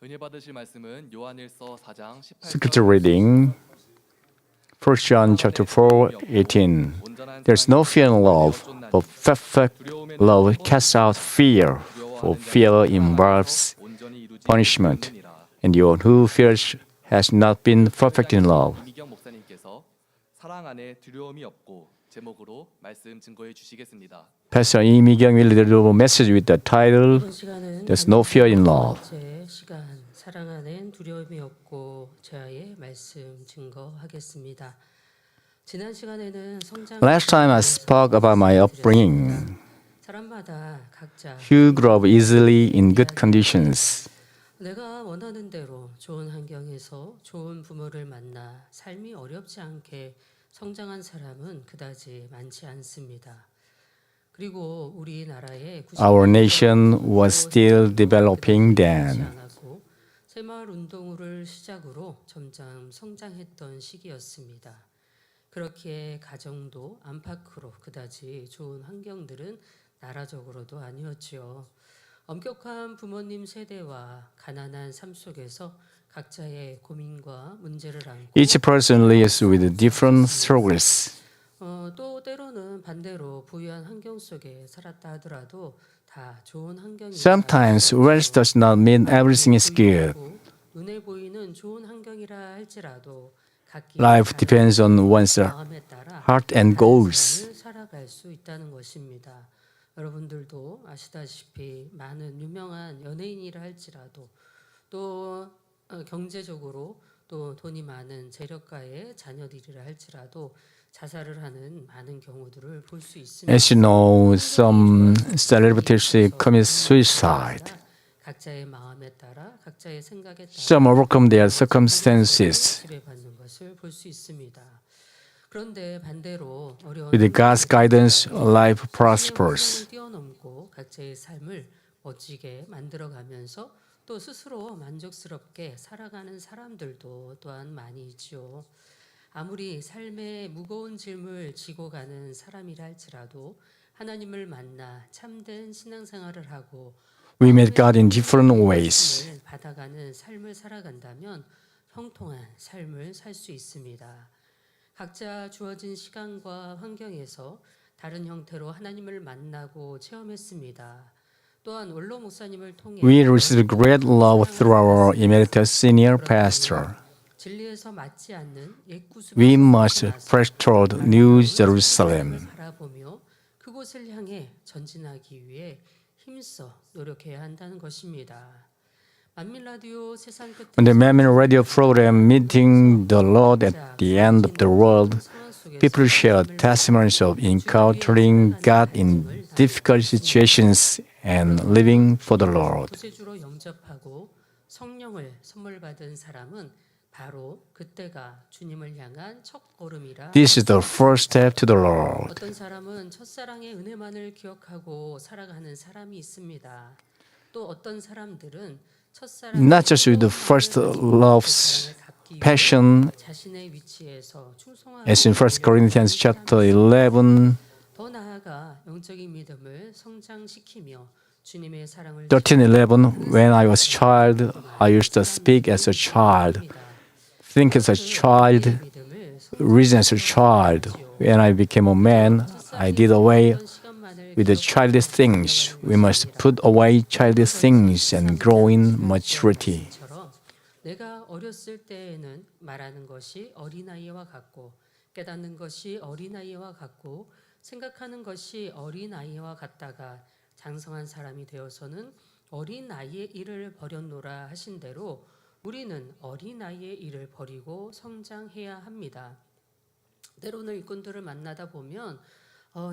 은혜 받으실 말씀은 요한일서 4장 18절. Scripture reading, 1 John chapter 4:18. There's no fear in love, but perfect love casts out fear, for fear involves punishment, and the one who fears has not been perfect in love. 이미경 목사님께서 사랑 안에 두려움이 없고 제목으로 말씀 증거해 주시겠습니다. Pastor Lee Mi-kyung will deliver a message with the title, 이번 시간은 There's no fear in love. 제 시간 사랑 안엔 두려움이 없고 제아의 말씀 증거하겠습니다. 지난 시간에는 성장 Last time I spoke about my upbringing. 사람마다 각자 Who grew up easily in good conditions. 내가 원하는 대로 좋은 환경에서 좋은 부모를 만나 삶이 어렵지 않게 성장한 사람은 그다지 많지 않습니다. 그리고 우리나라의 Our nation was still developing then. 새마을 운동을 시작으로 점점 성장했던 시기였습니다. 그렇게 가정도 안팎으로 그다지 좋은 환경들은 나라적으로도 아니었지요. 엄격한 부모님 세대와 가난한 삶 속에서 각자의 고민과 문제를 안고 Each person lives with different struggles. 또 때로는 반대로 부유한 환경 속에 살았다 하더라도 다 좋은 환경이 Sometimes wealth does not mean everything is good. 눈에 보이는 좋은 환경이라 할지라도 각기 Life depends on one's 마음에 따라 heart and goals. 삶을 살아갈 수 있다는 것입니다. 여러분들도 아시다시피 많은 유명한 연예인이라 할지라도 또 경제적으로 또 돈이 많은 재력가의 자녀들이라 할지라도 자살을 하는 많은 경우들을 볼 수 있습니다. As you know, some celebrities commit suicide. 각자의 마음에 따라 각자의 생각에 따라 Some overcome their circumstances. 치료받는 것을 볼 수 있습니다. 그런데 반대로 어려운 With God's guidance, life prospers. 뛰어넘고 각자의 삶을 멋지게 만들어가면서 또 스스로 만족스럽게 살아가는 사람들도 또한 많이 있지요. 아무리 삶의 무거운 짐을 지고 가는 사람이라 할지라도 하나님을 만나 참된 신앙생활을 하고 We meet God in different ways. 받아가는 삶을 살아간다면 형통한 삶을 살 수 있습니다. 각자 주어진 시간과 환경에서 다른 형태로 하나님을 만나고 체험했습니다. 또한 원로 목사님을 통해 We received great love through our emeritus senior pastor. 진리에서 맞지 않는 옛 구습을 We must press toward New Jerusalem. 바라보며 그곳을 향해 전진하기 위해 힘써 노력해야 한다는 것입니다. 만민 라디오 세상 끝에 On the Mammon radio program Meeting the Lord at the End of the World, people share testimonies of encountering God in difficult situations and living for the Lord. 구세주로 영접하고 성령을 선물 받은 사람은 바로 그때가 주님을 향한 첫 걸음이라. This is the first step to the Lord. 어떤 사람은 첫사랑의 은혜만을 기억하고 살아가는 사람이 있습니다. 또 어떤 사람들은 첫사랑 Not just with the first love's passion, 자신의 위치에서 충성하고 as in 1 Corinthians chapter 11, 더 나아가 영적인 믿음을 성장시키며 주님의 사랑을 13:11. When I was a child, I used to speak as a child, think as a child, 믿음을 reason as a child. When I became a man, I did away with the childish things. We must put away childish things and grow in maturity. 처럼 내가 어렸을 때에는 말하는 것이 어린아이와 같고 깨닫는 것이 어린아이와 같고 생각하는 것이 어린아이와 같다가 장성한 사람이 되어서는 어린아이의 일을 버렸노라 하신 대로 우리는 어린아이의 일을 버리고 성장해야 합니다. 때로는 일꾼들을 만나다 보면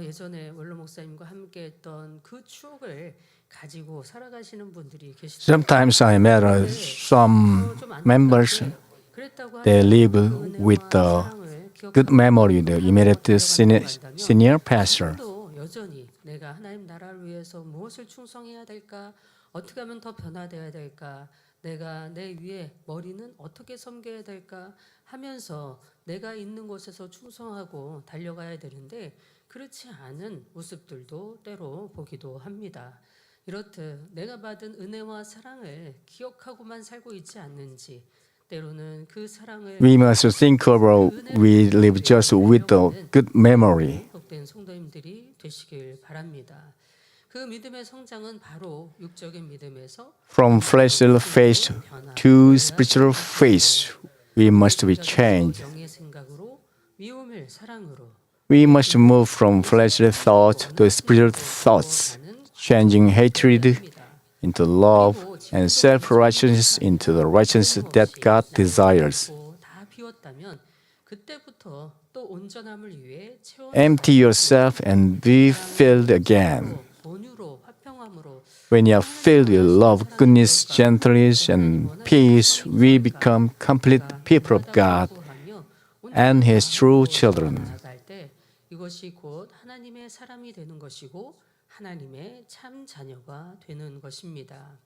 예전에 원로 목사님과 함께 했던 그 추억을 가지고 살아가시는 분들이 계시다. Sometimes I met some members. They live with the good memory, the emeritus senior pastor. 또 여전히 내가 하나님 나라를 위해서 무엇을 충성해야 될까? 어떻게 하면 더 변화되어야 될까? 내가 내 위에 머리는 어떻게 섬겨야 될까? 하면서 내가 있는 곳에서 충성하고 달려가야 되는데 그렇지 않은 모습들도 때로 보기도 합니다. 이렇듯 내가 받은 은혜와 사랑을 기억하고만 살고 있지 않는지 때로는 그 사랑을 We must think about we live just with a good memory. 복된 성도님들이 되시길 바랍니다. 그 믿음의 성장은 바로 육적인 믿음에서 From fleshly faith to spiritual faith, we must be changed. 영의 생각으로 미움을 사랑으로 We must move from fleshly thought to spiritual thoughts, changing hatred into love and self-righteousness into the righteousness that God desires. 다 비웠다면 그때부터 또 온전함을 위해 채워 Empty yourself and be filled again. 온유로 화평함으로 When you are filled with love, goodness, gentleness, and peace, we become complete people of God and His true children. 나아갈 때 이것이 곧 하나님의 사람이 되는 것이고 하나님의 참 자녀가 되는 것입니다.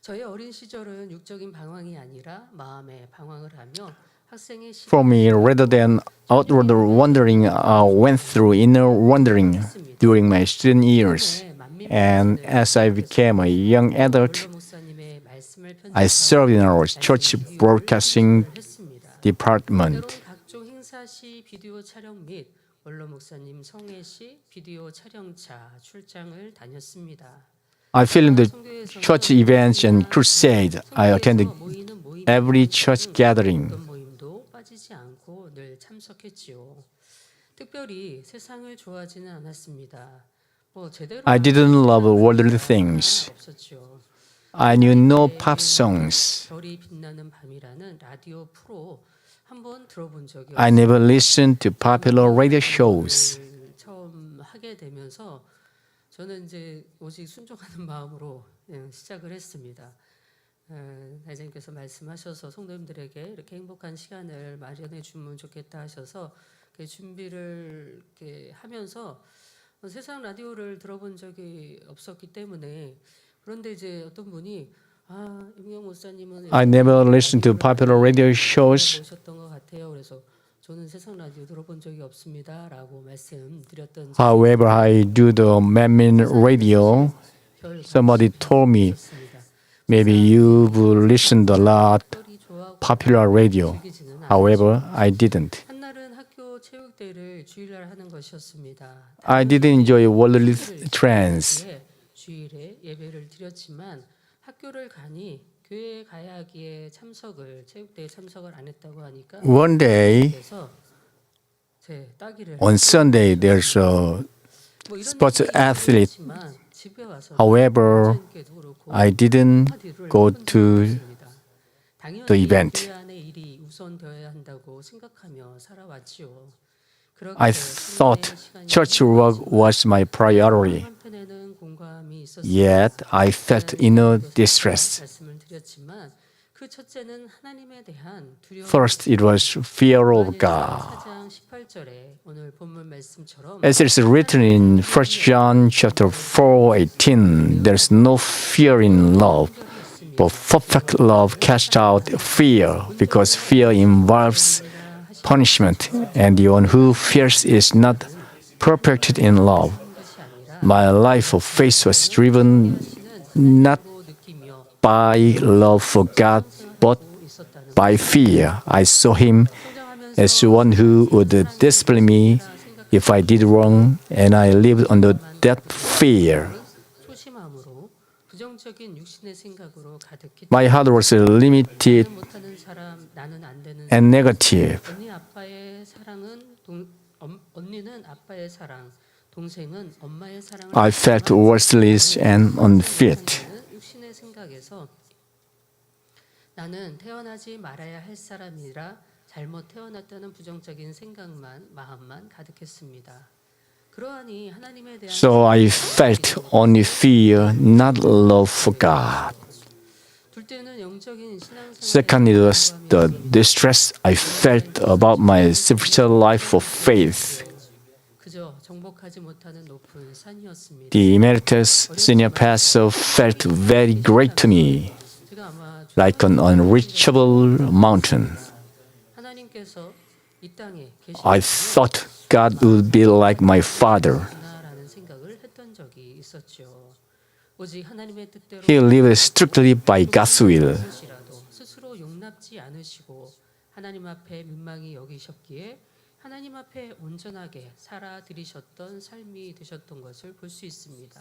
저의 어린 시절은 육적인 방황이 아니라 마음의 방황을 하며 학생의 시절 For me, rather than outward wandering, I went through inner wandering during my student years. And as I became a young adult, 목사님의 말씀을 I served in our church broadcasting 했습니다. department. 때론 각종 행사 시 비디오 촬영 및 원로 목사님 성회 시 비디오 촬영차 출장을 다녔습니다. I filmed the church events and crusade. I attended 모이는 모임 every church gathering. 어떤 모임도 빠지지 않고 늘 참석했지요. 특별히 세상을 좋아하지는 않았습니다. 제대로 I didn't love worldly things. 없었죠. I knew no pop songs. 별이 빛나는 밤이라는 라디오 프로 한번 들어본 적이 I never listened to popular radio shows. 처음 하게 되면서 저는 이제 오직 순종하는 마음으로 시작을 했습니다. 대장님께서 말씀하셔서 성도님들에게 이렇게 행복한 시간을 마련해 주면 좋겠다 하셔서 준비를 이렇게 하면서 세상 라디오를 들어본 적이 없었기 때문에 그런데 이제 어떤 분이 임경 목사님은 I never listened to popular radio shows. 오셨던 것 같아요. 그래서 저는 세상 라디오 들어본 적이 없습니다라고 말씀드렸던 However, I do the man radio. 별 Somebody told me, 있습니다. maybe you've listened a lot 별이 좋아하고 popular radio. 즐기지는 않았죠. However, I didn't. 한날은 학교 체육대회를 주일날 하는 것이었습니다. I didn't enjoy worldly trends. 주일에 예배를 드렸지만 학교를 가니 교회에 가야 하기에 체육대회 참석을 안 했다고 하니까 One day, 그래서 제 따기를 on Sunday, there's a 뭐 이런 sports 얘기 athlete. 했지만 집에 와서 However, 목사님께도 그렇고 I didn't 한마디를 go 한 to 적이 없습니다. 당연히 the event. 교회 안의 일이 우선되어야 한다고 생각하며 살아왔지요. 그렇게 I thought church work was my priority. 한편에는 공감이 있었습니다. Yet I felt inner distress. 말씀을 드렸지만 그 첫째는 하나님에 대한 두려움. First, it was fear of God. 4장 18절에 오늘 본문 말씀처럼 As it's written in 1 John chapter 4:18, there's no fear in love, but perfect love casts out fear, because fear involves punishment, and the one who fears is not perfected in love. 것이 아니라 My life of faith was driven not 느끼며 by love for God, but 있었다는 by fear. I saw Him 성장하면서 as one who would discipline me if I did wrong, and I lived under that fear. 소심함으로 부정적인 육신의 생각으로 가득히 My heart was limited 못하는 사람 나는 안 되는 and negative. 언니는 아빠의 사랑, 동생은 엄마의 사랑을 I felt worthless and unfit. 육신의 생각에서 나는 태어나지 말아야 할 사람이라 잘못 태어났다는 부정적인 마음만 가득했습니다. 그러하니 하나님에 대한 So I felt only fear, not love for God. 둘째는 영적인 신앙생활. Second, it was the distress I felt about my spiritual life of faith. 그저 정복하지 못하는 높은 산이었습니다. The emeritus senior pastor felt very great to me, 제가 아마 like an unreachable mountain. 하나님께서 이 땅에 I thought God would be like my father. 계시구나라는 생각을 했던 적이 있습니다. 있었죠. 오직 하나님의 뜻대로 He lived strictly by God's will. 것이라도 스스로 용납지 않으시고 하나님 앞에 민망히 여기셨기에 하나님 앞에 온전하게 살아들이셨던 삶이 되셨던 것을 볼 수 있습니다.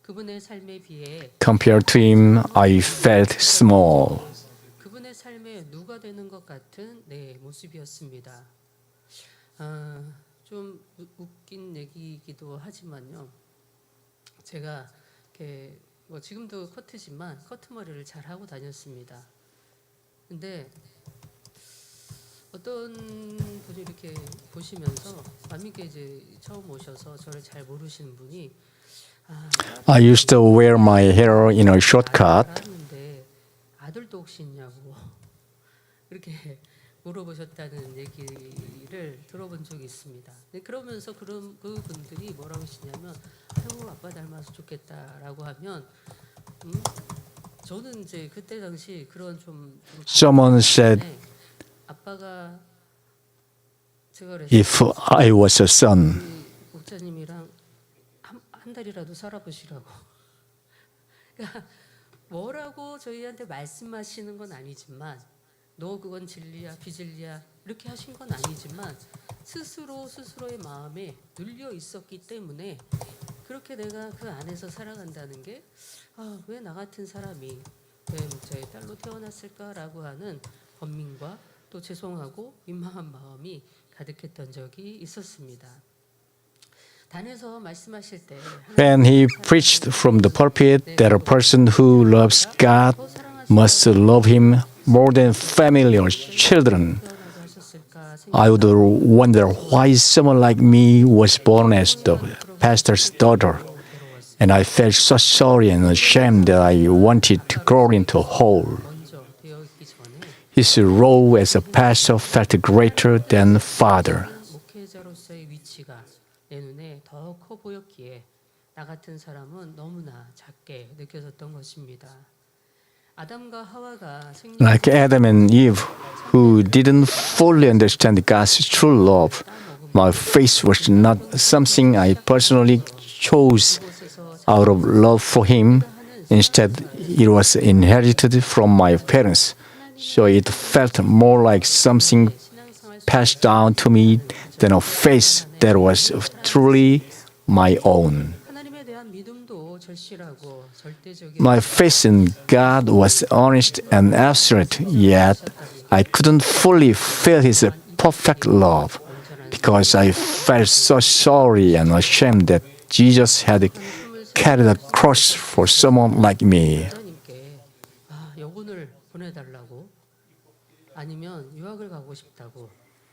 그분의 삶에 비해 Compared to him, I felt small. 그분의 삶에 누가 되는 것 같은 내 모습이었습니다. 좀 웃긴 얘기이기도 하지만요. 제가 이렇게 뭐 지금도 커트지만 커트머리를 잘 하고 다녔습니다. 근데 어떤 분이 이렇게 보시면서 만민께 이제 처음 오셔서 저를 잘 모르시는 분이 I used to wear my hair in a shortcut. 알았는데 아들도 혹시 있냐고 이렇게 물어보셨다는 얘기를 들어본 적이 있습니다. 근데 그러면서 그분들이 뭐라고 하시냐면 아이고 아빠 닮아서 좋겠다라고 하면 저는 이제 그때 당시 그런 좀 Someone said, 아빠가 제가 그래서 if I was a son, 우리 목사님이랑 한 달이라도 살아보시라고. 그러니까 뭐라고 저희한테 말씀하시는 건 아니지만 너 그건 진리야 비진리야 이렇게 하신 건 아니지만 스스로의 마음에 눌려 있었기 때문에 그렇게 내가 그 안에서 살아간다는 게 왜 나 같은 사람이 왜 목자의 딸로 태어났을까라고 하는 번민과 또 죄송하고 민망한 마음이 가득했던 적이 있었습니다. 단에서 말씀하실 때 when he preached from the pulpit that a person who loves God must love him more than family or children, 태어나게 하셨을까 I would wonder why someone like me was born as the pastor's daughter. And I felt so sorry and ashamed that I wanted to grow into a hole. 먼저 되어 있기 전에 His role as a pastor felt greater than father. 목회자로서의 위치가 내 눈에 더 커 보였기에 나 같은 사람은 너무나 작게 느껴졌던 것입니다. 아담과 하와가 Like Adam and Eve, who didn't fully understand God's true love, my faith was not something I personally chose out of love for Him. Instead, it was inherited from my parents. So it felt more like something passed down to me than a faith that was truly my own. 하나님에 대한 믿음도 절실하고 절대적인 My faith in God was honest and absolute, yet I couldn't fully feel His perfect love because I felt so sorry and ashamed that Jesus had carried a cross for someone like me. 하나님께 여군을 보내달라고 아니면 유학을 가고 싶다고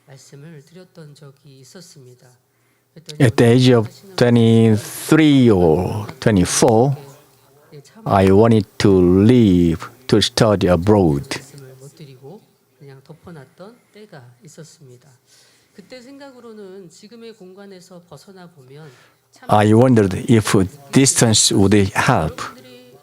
말씀을 드렸던 적이 있었습니다. At the age of 23 or 24, I wanted to leave to study abroad. 말씀을 못 드리고 그냥 덮어놨던 때가 있었습니다. 그때 생각으로는 지금의 공간에서 벗어나 보면 참 I wondered if distance would help. 분들이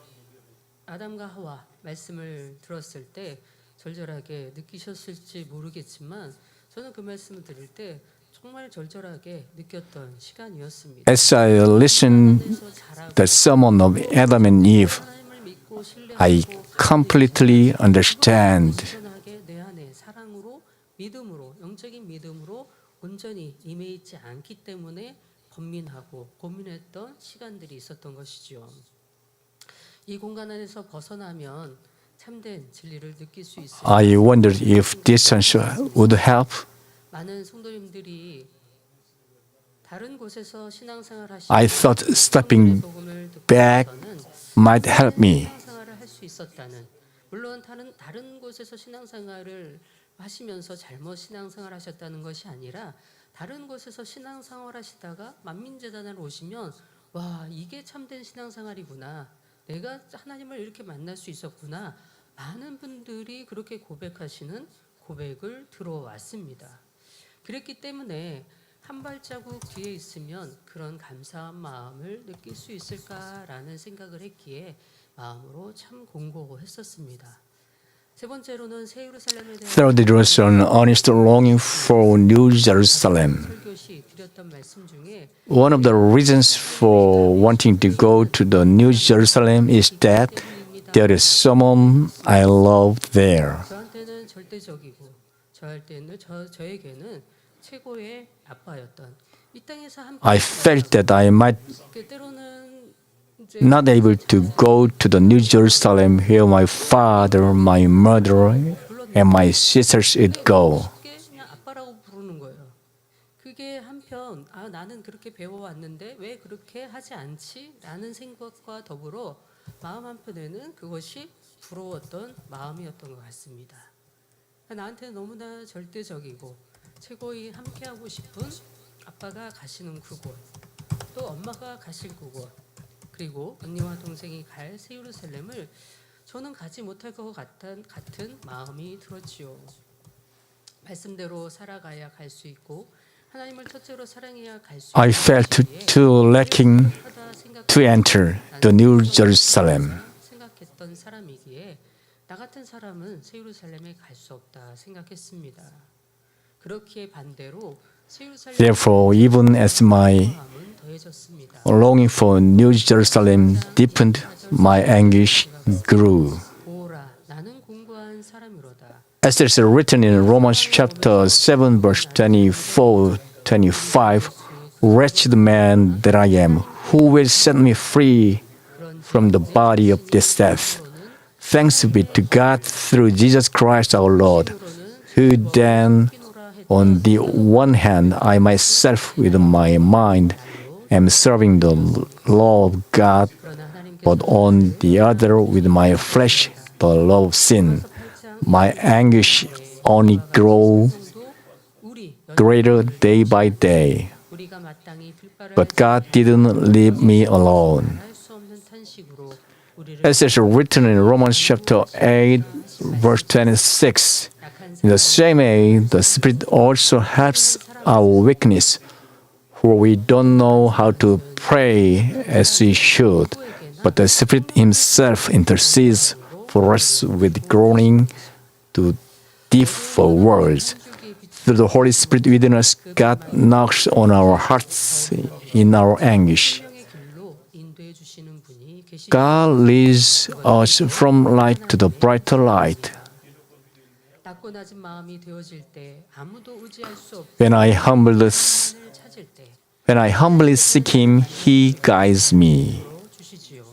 아담과 하와 말씀을 들었을 때 절절하게 느끼셨을지 모르겠지만 저는 그 말씀을 들을 때 정말 절절하게 느꼈던 시간이었습니다. As I listened 그래서 자라고 the sermon of Adam and Eve, 하나님을 믿고 I 신뢰하고 completely understand. 온전하게 내 안에 사랑으로 믿음으로 영적인 믿음으로 온전히 임해 있지 않기 때문에 번민하고 고민했던 시간들이 있었던 것이죠. 이 공간 안에서 벗어나면 참된 진리를 느낄 수 있어요. I wondered if distance would help. 많은 성도님들이 다른 곳에서 신앙생활 I 하시고 thought stepping 복음을 듣고 back 나서는 might help me. 신앙생활을 할 수 있었다는 물론 다른 곳에서 신앙생활을 하시면서 잘못 신앙생활 하셨다는 것이 아니라 다른 곳에서 신앙생활 하시다가 만민재단을 오시면 와 이게 참된 신앙생활이구나 내가 하나님을 이렇게 만날 수 있었구나 많은 분들이 그렇게 고백하시는 고백을 들어왔습니다. 그랬기 때문에 한 발자국 뒤에 있으면 그런 감사한 마음을 느낄 수 있을까라는 생각을 했기에 마음으로 참 공고했었습니다. 세 번째로는 새 예루살렘에 대한 Third, there was an honest longing for New Jerusalem. 설교 시 드렸던 말씀 중에 One of the reasons for wanting to go to the New Jerusalem is that there is someone I love there. 저한테는 절대적이고 저에게는 최고의 아빠였던 이 땅에서 함께 I felt that I might 때로는 이제 not able to go to the New Jerusalem where my father, my mother, and my sisters would go. 쉽게 그냥 아빠라고 부르는 거예요. 그게 한편 나는 그렇게 배워왔는데 왜 그렇게 하지 않지? 라는 생각과 더불어 마음 한편에는 그것이 부러웠던 마음이었던 것 같습니다. 나한테는 너무나 절대적이고 최고의 함께하고 싶은 아빠가 가시는 그곳, 또 엄마가 가실 그곳, 그리고 언니와 동생이 갈 새 예루살렘을 저는 가지 못할 것 같은 마음이 들었지요. 말씀대로 살아가야 갈 수 있고 하나님을 첫째로 사랑해야 갈 수 I felt too lacking to enter the New Jerusalem. 생각했던 사람이기에 나 같은 사람은 새 예루살렘에 갈 수 없다 생각했습니다. 그렇기에 반대로 새 예루살렘 Therefore, even as my 마음은 더해졌습니다. longing for New Jerusalem deepened, my anguish grew. 보라, 나는 공고한 사람이로다. As it is written in Romans chapter 7, verse 24, 25, wretched man that I am, who will set me free from the body of this death? Thanks be to God through Jesus Christ our Lord, who then, on the one hand, I myself with my mind am serving the law of God, but on the other with my flesh the law of sin. My anguish only grow greater day by day. 우리가 마땅히 빌바를 But God didn't leave me alone. 할수 없는 탄식으로 우리를 As is written in Romans chapter 8, verse 26, in the same way, the Spirit also helps our weakness, for we don't know how to pray as we should, but the Spirit Himself intercedes for us with groaning too deep for words. Through the Holy Spirit within us, God knocks on our hearts in our anguish. 생명의 길로 인도해 주시는 분이 계시. God leads us from light to the brighter light. 낮고 낮은 마음이 되어질 때 아무도 의지할 수 없고 When I 하나님을 찾을 때 when I humbly seek Him, He guides me. 주시지요.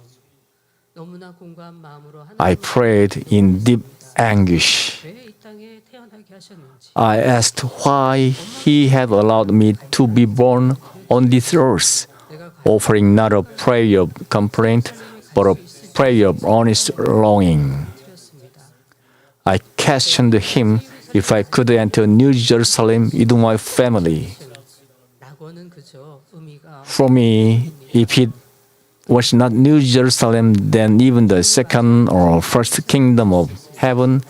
너무나 공고한 마음으로 I 하나님을 prayed in deep anguish. 왜 이 땅에 태어나게 하셨는지 I asked why He had allowed me to be born on this earth, 내가 offering not a prayer of complaint, but a prayer of honest longing. 드렸습니다. I questioned Him if I could enter New Jerusalem with my family. 낙원은 그저 의미가 For me, if it was not New Jerusalem, then even the second or first kingdom of heaven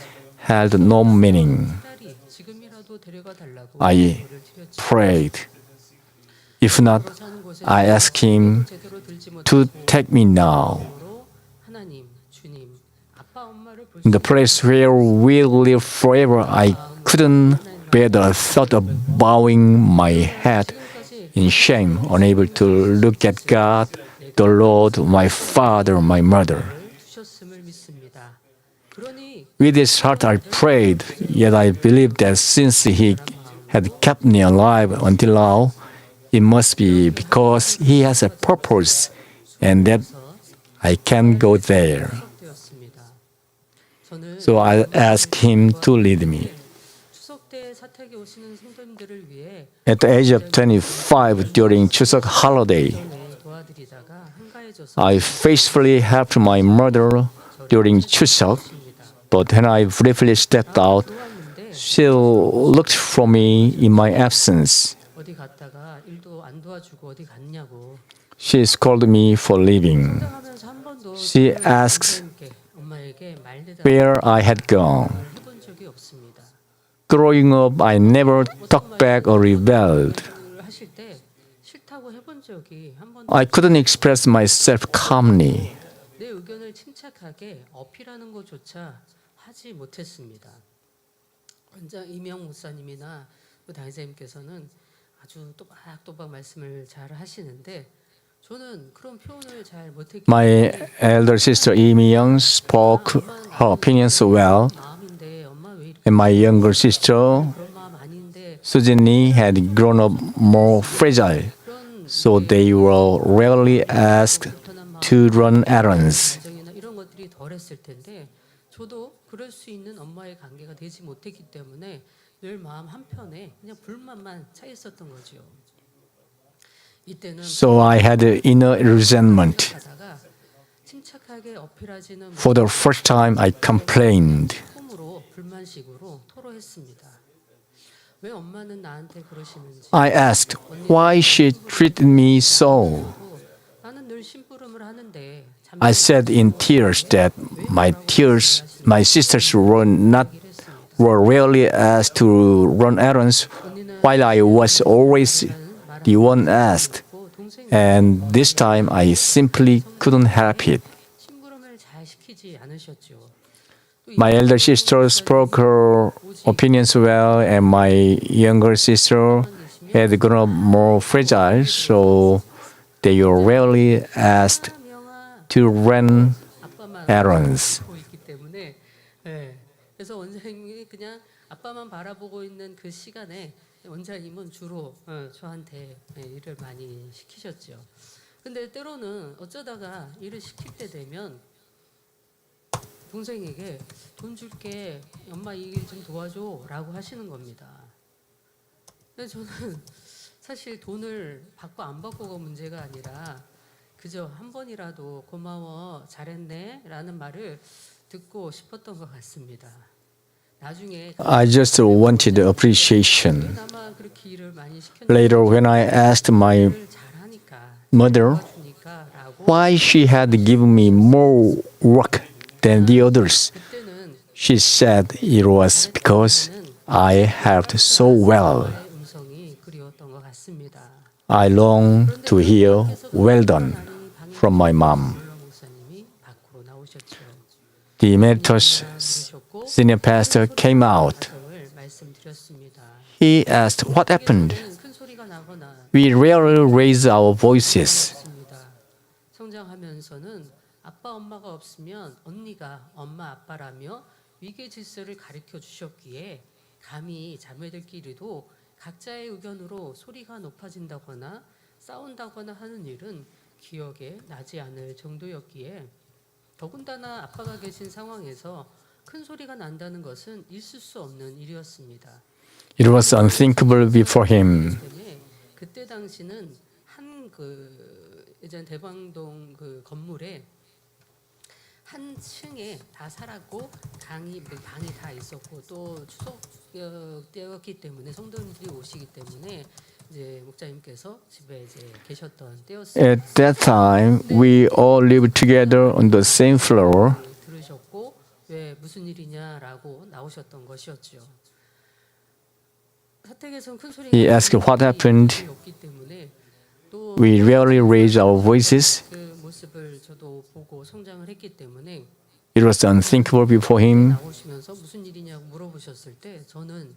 had no meaning. 딸이 지금이라도 데려가 달라고 I 기도를 드렸지. prayed. If not, 사는 곳에 I asked Him 제대로 들지 to 못하고 take me now. 하나님, 주님, 아빠 엄마를 볼 In 수 the place where we live forever, I couldn't bear the thought of bowing my head 지금까지 in shame, unable to look at God, the Lord, my father, my mother. 주셨음을 믿습니다. 그러니 With this heart I prayed, yet I believed that since He had kept me alive until now, it must be because He has a purpose and that I can go there. 되었습니다. 저는 So I asked Him to lead me. 추석 때 사택에 오시는 성도님들을 위해 At the age of 25, during Chuseok holiday, 도와드리다가 한가해져서 I faithfully helped my mother during Chuseok, but when I briefly stepped out, 도왔는데 she looked for me in my absence. 어디 갔다가 일도 안 도와주고 어디 갔냐고 She scolded me for leaving. 하면서 한 번도 She asks 엄마에게 말대답을 where I had gone. 해본 적이 없습니다. Growing up, I never talked back or rebelled. 하실 때 싫다고 해본 적이 한 번도 I couldn't express myself calmly. 내 의견을 침착하게 어필하는 것조차 하지 못했습니다. 원장 이명 목사님이나 당회장님께서는 아주 또박또박 말씀을 잘 하시는데 저는 그런 표현을 잘 못했기 My elder sister Lee Mi-young spoke her opinions well, 마음인데 엄마 왜 이렇게 and my younger sister 그런 마음 아닌데 Susan Lee had grown up more fragile, 그런 so they were rarely asked 불편한 마음 to run errands. 가정이나 이런 것들이 덜했을 텐데 저도 그럴 수 있는 엄마의 관계가 되지 못했기 때문에 늘 마음 한편에 그냥 불만만 차 있었던 거죠. 이때는 So I had inner resentment. 하다가 침착하게 어필하지는 For the first time, I complained. 폼으로 불만식으로 토로했습니다. 왜 엄마는 나한테 그러시는지. I asked why she treated me so. 나는 늘 심부름을 하는데 I said in tears that my sisters were rarely asked to run errands, while I was always the one asked. And this time I simply couldn't help it. 심부름을 잘 시키지 않으셨죠. My elder sister spoke her opinions well, and my younger sister had grown up more fragile, so they were rarely asked 명아 to run 아빠만 errands. 보고 있기 때문에 그래서 원장님이 그냥 아빠만 바라보고 있는 그 시간에 원장님은 주로 저한테 일을 많이 시키셨죠. 근데 때로는 어쩌다가 일을 시킬 때 되면 동생에게 돈 줄게 엄마 이 일 좀 도와줘라고 하시는 겁니다. 근데 저는 사실 돈을 받고 안 받고가 문제가 아니라 그저 한 번이라도 고마워 잘했네라는 말을 듣고 싶었던 것 같습니다. 나중에 I just wanted appreciation. 그나마 그렇게 일을 많이 시켰는데 Later, when I asked my 일을 잘하니까 mother 도와주니까라고 why she had given me more work than the others, 그때는 she said it was because I helped so well. 나의 음성이 그리웠던 것 같습니다. I longed to hear well done from my mom. 목사님이 밖으로 나오셨죠. The emeritus 그러셨고 senior pastor came out. 을 말씀드렸습니다. He asked what happened. 큰 소리가 나거나 We rarely raise our voices. 있습니다. 성장하면서는 아빠 엄마가 없으면 언니가 엄마 아빠라며 위계 질서를 가르쳐 주셨기에 감히 자매들끼리도 각자의 의견으로 소리가 높아진다거나 싸운다거나 하는 일은 기억에 나지 않을 정도였기에 더군다나 아빠가 계신 상황에서 큰 소리가 난다는 것은 있을 수 없는 일이었습니다. It was unthinkable before him. 때문에 그때 당시는 한 그 예전 대방동 그 건물에 한 층에 다 살았고 방이 다 있었고 또 추석 때였기 때문에 성도님들이 오시기 때문에 이제 목사님께서 집에 이제 계셨던 때였습니다. At that time, we all lived together on the same floor. 들으셨고 왜 무슨 일이냐라고 나오셨던 것이었죠. 사택에서는 큰 소리가 He asked what happened. 없기 때문에 또 We rarely raise our voices. 그 모습을 저도 보고 성장을 했기 때문에 It was unthinkable before him. 나오시면서 무슨 일이냐고 물어보셨을 때 저는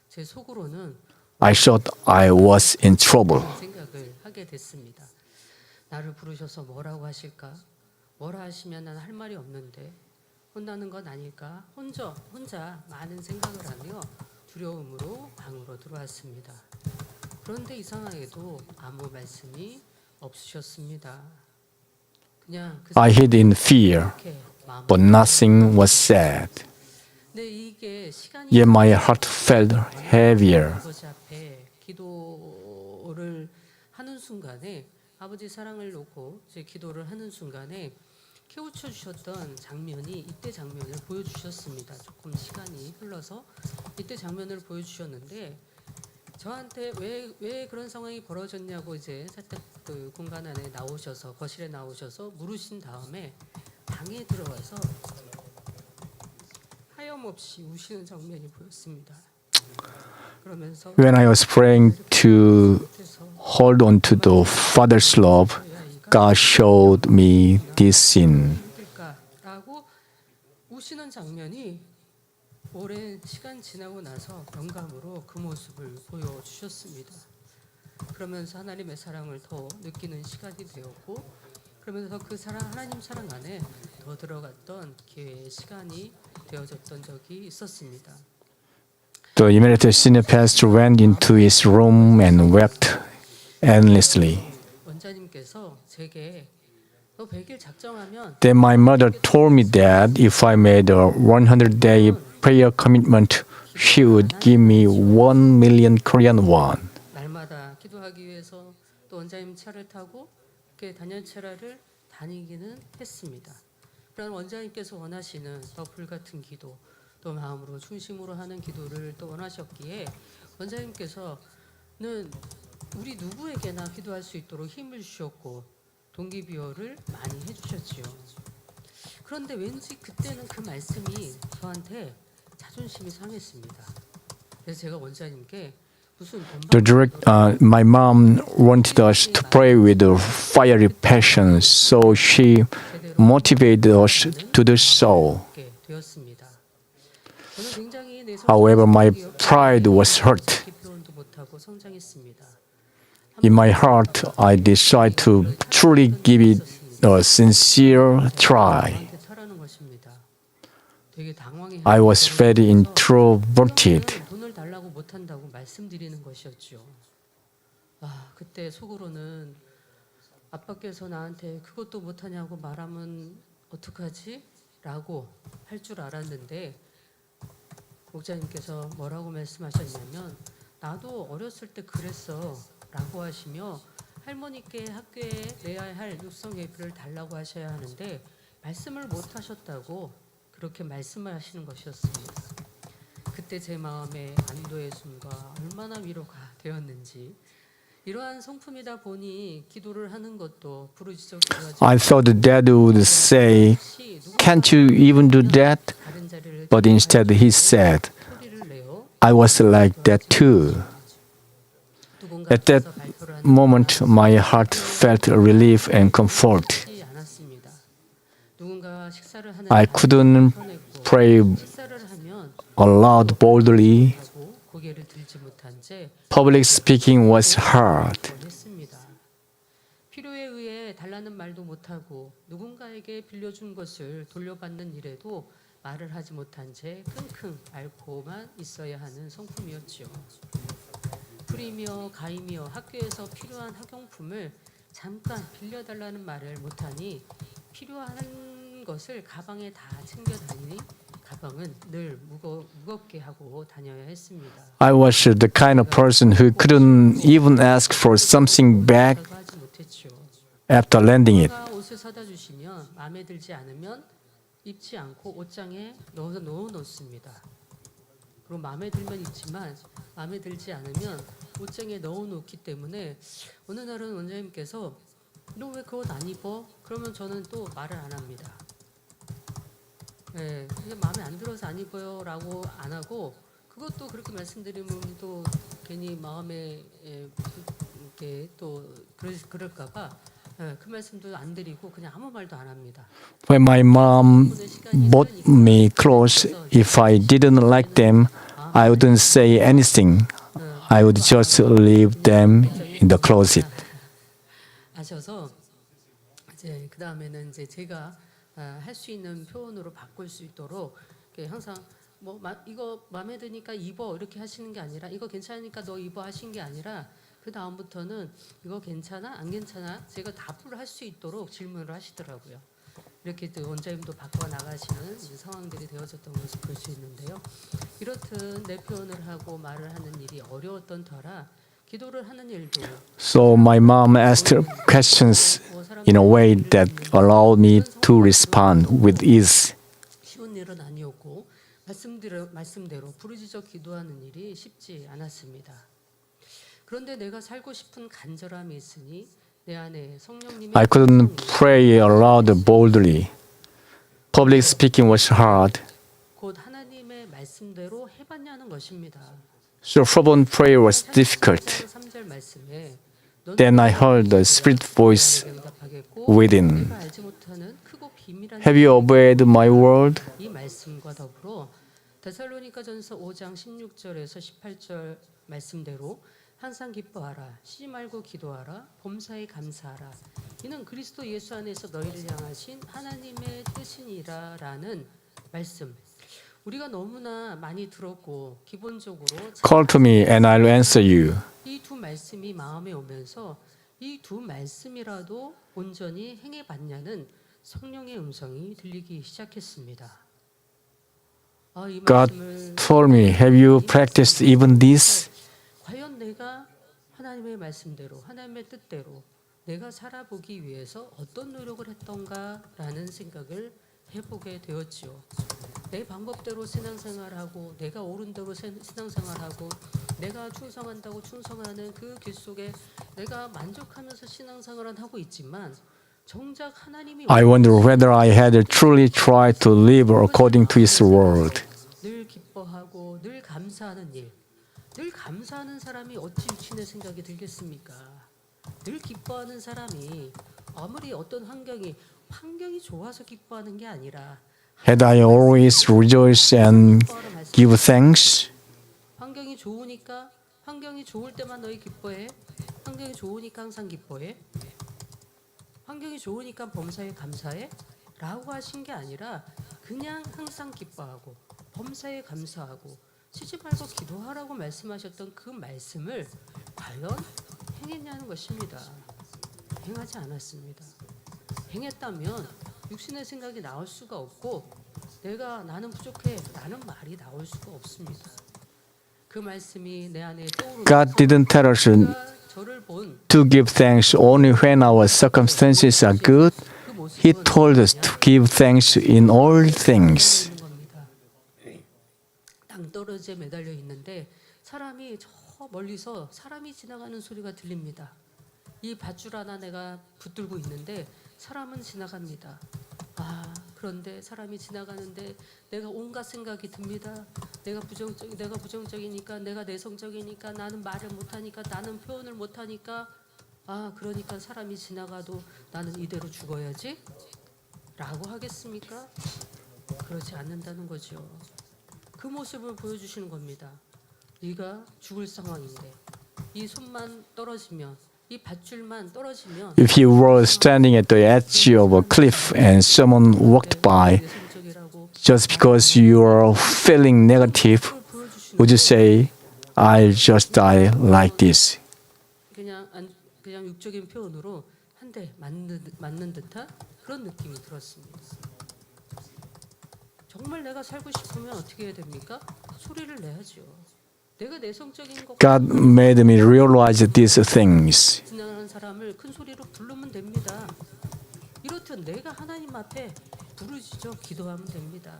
제 속으로는 I thought I was in trouble. 생각을 하게 됐습니다. 나를 부르셔서 뭐라고 하실까? 뭐라 하시면 난 할 말이 없는데 혼나는 건 아닐까? 혼자 많은 생각을 하며 두려움으로 방으로 들어왔습니다. 그런데 이상하게도 아무 말씀이 없으셨습니다. 그냥 그 I hid in fear, 이렇게 마음. but nothing was said. 근데 이게 시간이 Yet my heart felt heavier. 아버지 앞에 기도를 하는 순간에 아버지 사랑을 놓고 제 기도를 하는 순간에 깨우쳐 주셨던 장면이 이때 장면을 보여주셨습니다. 조금 시간이 흘러서 이때 장면을 보여주셨는데 저한테 왜 그런 상황이 벌어졌냐고 이제 살짝 그 공간 안에 나오셔서 거실에 나오셔서 물으신 다음에 방에 들어가서 하염없이 우시는 장면이 보였습니다. 그러면서 When I was praying to hold on to the Father's love, God showed me this scene. 힘들까라고 우시는 장면이 오랜 시간 지나고 나서 영감으로 그 모습을 보여주셨습니다. 그러면서 하나님의 사랑을 더 느끼는 시간이 되었고, 그러면서 그 사랑, 하나님 사랑 안에 더 들어갔던 기회의 시간이 되어졌던 적이 있었습니다. The immediate senior pastor went into his room and wept endlessly. 원자님께서 제게 너 100일 작정하면 Then my mother told me that if I made a 100-day prayer commitment, she would give me 1,000,000 Korean won. 날마다 기도하기 위해서 또 원자님 차를 타고 이렇게 단열체라를 다니기는 했습니다. 그런 원자님께서 원하시는 더 불같은 기도, 또 마음으로 중심으로 하는 기도를 또 원하셨기에 원자님께서는 우리 누구에게나 기도할 수 있도록 힘을 주셨고 동기부여를 많이 해주셨지요. 그런데 왠지 그때는 그 말씀이 저한테 자존심이 상했습니다. 그래서 제가 원자님께 무슨 My mom wanted us to pray with a fiery passion, so she motivated us to do so. 되었습니다. 저는 굉장히 내 However, my pride was hurt. 표현도 못하고 성장했습니다. In my heart, I decided to truly give it a sincere try. 저한테 차라는 것입니다. 되게 당황해. I was very introverted. 돈을 달라고 못한다고 말씀드리는 것이었죠. 그때 속으로는 아빠께서 나한테 그것도 못하냐고 말하면 어떡하지? 라고 할 줄 알았는데 목자님께서 뭐라고 말씀하셨냐면 나도 어렸을 때 그랬어 라고 하시며 할머니께 학교에 내야 할 육성회비를 달라고 하셔야 하는데 말씀을 못 하셨다고 그렇게 말씀을 하시는 것이었습니다. 그때 제 마음에 안도의 숨과 얼마나 위로가 되었는지 이러한 성품이다 보니 기도를 하는 것도 부르짖어 기도하지 I thought Dad would say, "Can't you even do that?" 다른 자리를 But instead he said, 소리를 내어 I was like that too. 누군가 At that 앞에서 발표를 하는 moment, my heart felt relief and comfort. 하지 않았습니다. 누군가 식사를 하는 I couldn't pray 식사를 하면 aloud boldly. 하고 고개를 들지 못한 채 Public speaking was hard. 했습니다. 필요에 의해 달라는 말도 못하고 누군가에게 빌려준 것을 돌려받는 일에도 말을 하지 못한 채 끙끙 앓고만 있어야 하는 성품이었죠. 불이며 가이며 학교에서 필요한 학용품을 잠깐 빌려달라는 말을 못하니 필요한 것을 가방에 다 챙겨 다니니 가방은 늘 무겁게 하고 다녀야 했습니다. I was the kind of person who couldn't even ask for something back 하지 못했죠. after landing it. 누가 옷을 사다 주시면 마음에 들지 않으면 입지 않고 옷장에 넣어 놓습니다. 그리고 마음에 들면 입지만 마음에 들지 않으면 옷장에 넣어 놓기 때문에 어느 날은 원장님께서 너 왜 그 옷 안 입어? 그러면 저는 또 말을 안 합니다. 네, 이게 마음에 안 들어서 안 입어요라고 안 하고 그것도 그렇게 말씀드리면 또 괜히 마음에 이렇게 또 그럴까봐 그 말씀도 안 드리고 그냥 아무 말도 안 합니다. When my mom bought me clothes, if I didn't like them, I wouldn't say anything. I would just leave them in the closet. 아셔서 이제 그 다음에는 이제 제가 할 수 있는 표현으로 바꿀 수 있도록 항상 뭐 이거 마음에 드니까 입어 이렇게 하시는 게 아니라 이거 괜찮으니까 너 입어 하신 게 아니라 그 다음부터는 이거 괜찮아 안 괜찮아 제가 답을 할 수 있도록 질문을 하시더라고요. 이렇게 또 원장님도 바꿔 나가시는 상황들이 되어졌던 것을 볼 수 있는데요. 이렇듯 내 표현을 하고 말을 하는 일이 어려웠던 터라 기도를 하는 일도 So my mom asked questions in a way that allowed me to respond with ease. 쉬운 일은 아니었고 말씀대로 부르짖어 기도하는 일이 쉽지 않았습니다. 그런데 내가 살고 싶은 간절함이 있으니 내 안에 성령님의 I couldn't pray aloud boldly. Public speaking was hard. 곧 하나님의 말씀대로 해봤냐는 것입니다. So fervent prayer was difficult. 3절 말씀에 Then I heard the Spirit voice within. 알지 못하는 크고 비밀한 Have you obeyed my word? 이 말씀과 더불어 데살로니가전서 5장 16절에서 18절 말씀대로 항상 기뻐하라, 쉬지 말고 기도하라, 범사에 감사하라. 이는 그리스도 예수 안에서 너희를 향하신 하나님의 뜻이니라라는 말씀. 우리가 너무나 많이 들었고 기본적으로 Call to me and I'll answer you. 이 두 말씀이 마음에 오면서 이 두 말씀이라도 온전히 행해 봤냐는 성령의 음성이 들리기 시작했습니다. 이 God 말씀을 told me, have you practiced even this? 과연 내가 하나님의 말씀대로 하나님의 뜻대로 내가 살아보기 위해서 어떤 노력을 했던가라는 생각을 해보게 되었지요. 내 방법대로 신앙생활하고 내가 옳은 대로 신앙생활하고 내가 충성한다고 충성하는 그 길 속에 내가 만족하면서 신앙생활은 하고 있지만 정작 하나님이 I wonder whether I had truly tried to live according to His word. 늘 기뻐하고 늘 감사하는 일, 늘 감사하는 사람이 어찌 육신의 생각이 들겠습니까? 늘 기뻐하는 사람이 아무리 어떤 환경이 좋아서 기뻐하는 게 아니라 Had I always rejoiced and give thanks? 환경이 좋으니까 환경이 좋을 때만 너희 기뻐해? 환경이 좋으니까 항상 기뻐해? 환경이 좋으니까 범사에 감사해? 라고 하신 게 아니라 그냥 항상 기뻐하고 범사에 감사하고 쉬지 말고 기도하라고 말씀하셨던 그 말씀을 과연 행했냐는 것입니다. 행하지 않았습니다. 행했다면 육신의 생각이 나올 수가 없고 나는 부족해 라는 말이 나올 수가 없습니다. 그 말씀이 내 안에 떠오르면서 God didn't tell us 저를 본 to give thanks only when our circumstances are good. 그 모습은 He told us to give thanks in all things. 있는 겁니다. 땅떨어지에 매달려 있는데 사람이 저 멀리서 사람이 지나가는 소리가 들립니다. 이 밧줄 하나 내가 붙들고 있는데 사람은 지나갑니다. 그런데 사람이 지나가는데 내가 온갖 생각이 듭니다. 내가 부정적이니까, 내가 내성적이니까, 나는 말을 못하니까, 나는 표현을 못하니까, 그러니까 사람이 지나가도 나는 이대로 죽어야지? 라고 하겠습니까? 그렇지 않는다는 거죠. 그 모습을 보여주시는 겁니다. 네가 죽을 상황인데 이 손만 떨어지면, 이 밧줄만 떨어지면 If you were standing at the edge of a cliff and someone walked by, just because you are feeling negative, would you say, I'll just die like this? 그냥 육적인 표현으로 한 대 맞는 듯한 그런 느낌이 들었습니다. 정말 내가 살고 싶으면 어떻게 해야 됩니까? 소리를 내야죠. 내가 내성적인 것 God made me realize these things. 지나가는 사람을 큰 소리로 부르면 됩니다. 이렇듯 내가 하나님 앞에 부르짖어 기도하면 됩니다.